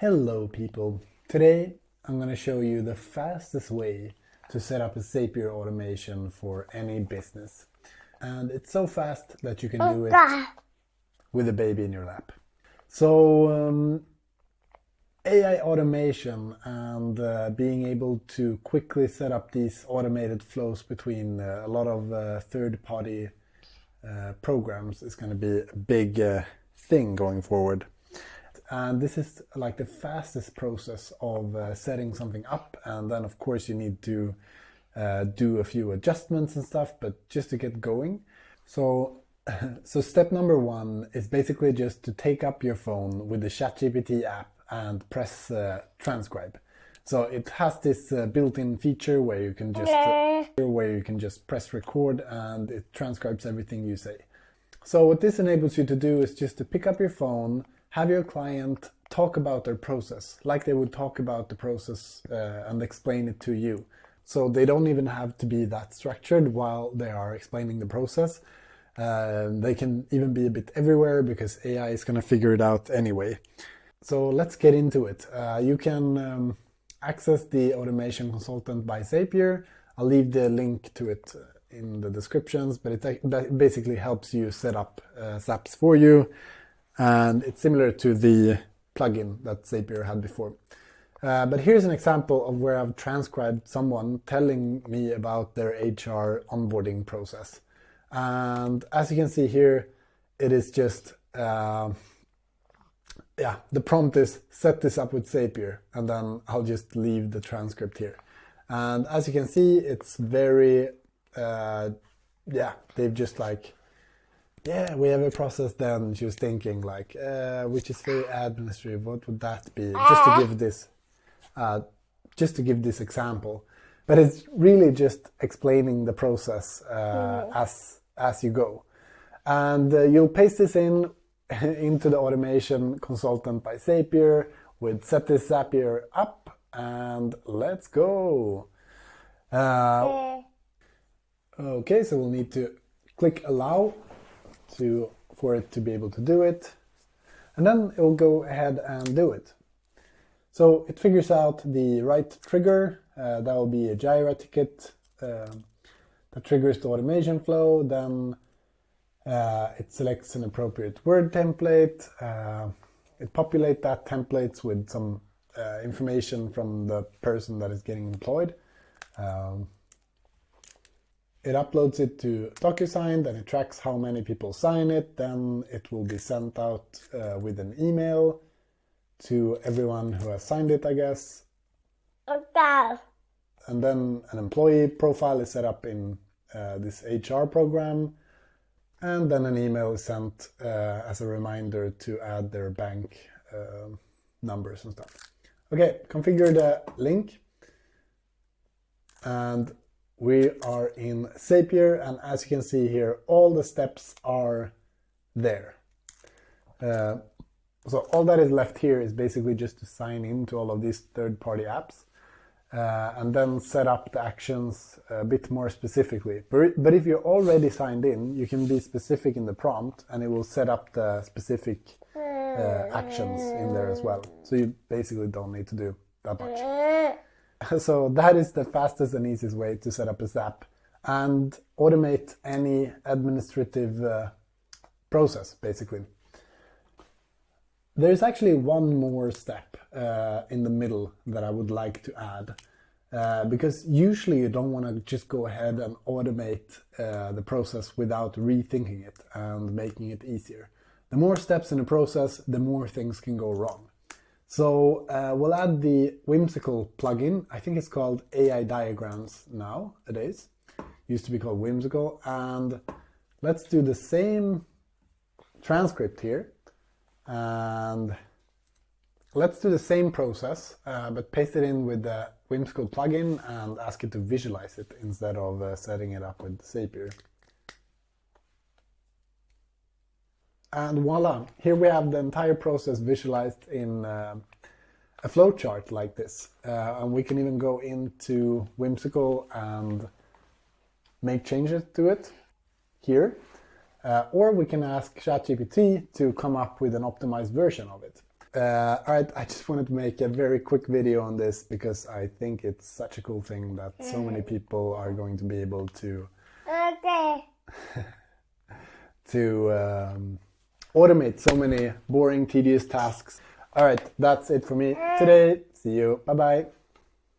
Hello people! Today I'm going to show you the fastest way to set up a Sapier automation for any business. And it's so fast that you can do it with a baby in your lap. So AI automation and being able to quickly set up these automated flows between a lot of third-party programs is going to be a big thing going forward. And this is like the fastest process of setting something up, and then of course you need to do a few adjustments and stuff, but just to get going. So step number one is basically just to take up your phone with the Chatgpt app and press transcribe. So it has this built-in feature where you can just press record and it transcribes everything you say. So what this enables you to do is just to pick up your phone, have your client talk about their process, like they would talk about the process and explain it to you. So they don't even have to be that structured while they are explaining the process. They can even be a bit everywhere because AI is going to figure it out anyway. So let's get into it. You can access the Automation Consultant by Sapier. I'll leave the link to it in the descriptions, but it basically helps you set up SAPs for you. And it's similar to the plugin that Sapier had before. But here's an example of where I've transcribed someone telling me about their HR onboarding process. And as you can see here, it is just, the prompt is set this up with Sapier, and then I'll just leave the transcript here. And as you can see, it's very, they've just like, we have a process then. She was thinking like, which is very administrative. What would that be? Just to give this example, but it's really just explaining the process as you go. And you'll paste this into the Automation Consultant by Sapier with set this Zapier up, and let's go. Okay, so we'll need to click allow for it to be able to do it, and then it will go ahead and do it. So it figures out the right trigger. That will be a Jira ticket that triggers the automation flow. Then it selects an appropriate word template. It populates that templates with some information from the person that is getting employed. It uploads it to DocuSign, then it tracks how many people sign it, then it will be sent out with an email to everyone who has signed it, I guess. Okay. And then an employee profile is set up in this HR program, and then an email is sent as a reminder to add their bank numbers and stuff. Okay, configure the link, and we are in Sapier, and as you can see here, all the steps are there. So all that is left here is basically just to sign into all of these third-party apps and then set up the actions a bit more specifically. But if you're already signed in, you can be specific in the prompt and it will set up the specific actions in there as well. So you basically don't need to do that much. So that is the fastest and easiest way to set up a SAP and automate any administrative process, basically. There's actually one more step in the middle that I would like to add, because usually you don't want to just go ahead and automate the process without rethinking it and making it easier. The more steps in the process, the more things can go wrong. So we'll add the Whimsical plugin. I think it's called AI Diagrams nowadays. Used to be called Whimsical. And let's do the same transcript here. And let's do the same process, but paste it in with the Whimsical plugin and ask it to visualize it instead of setting it up with Sapier. And voila, here we have the entire process visualized in a flowchart like this. And we can even go into Whimsical and make changes to it here. Or we can ask Chatgpt to come up with an optimized version of it. All right, I just wanted to make a very quick video on this because I think it's such a cool thing that so many people are going to be able to automate so many boring, tedious tasks. All right, that's it for me today. See you. Bye-bye.